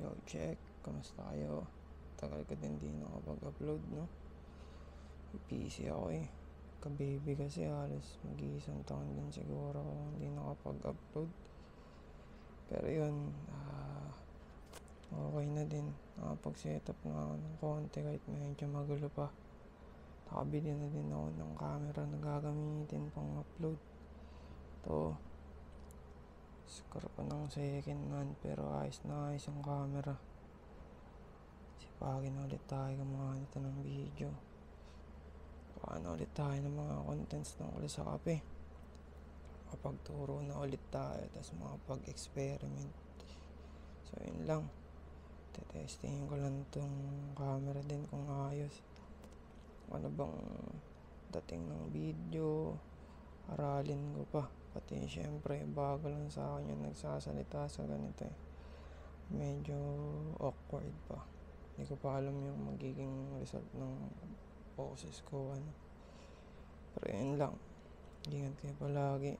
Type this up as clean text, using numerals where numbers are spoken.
Yo, check. Kamusta kayo? Tagal ko din di nakapag-upload, no? Busy ako eh. Kababy kasi halos mag-iisang taon din siguro ako hindi nakapag-upload. Pero yun, okay na din. Nakapag-set up nga ako ng konti kahit medyo magulo pa. Nakabili na din ako ng camera na gagamitin pang upload. To, score ko ng second hand pero ayos na ayos yung camera. Sipagin na ulit tayo gumawa nito ng video. Paano ulit tayo ng mga contents tungkol sa kape. Kapagturo na ulit tayo, tapos makapag-experiment. So yun lang. Tetestingin ko lang tong camera din kung ayos. Ano bang dating ng video. Aralin ko pa. Pati syempre bago lang sa akin yung nagsasalita sa ganito eh. Medyo awkward pa. Hindi ko pa alam yung magiging result ng boses ko ano. Pero yun lang. Ingat kayo palagi.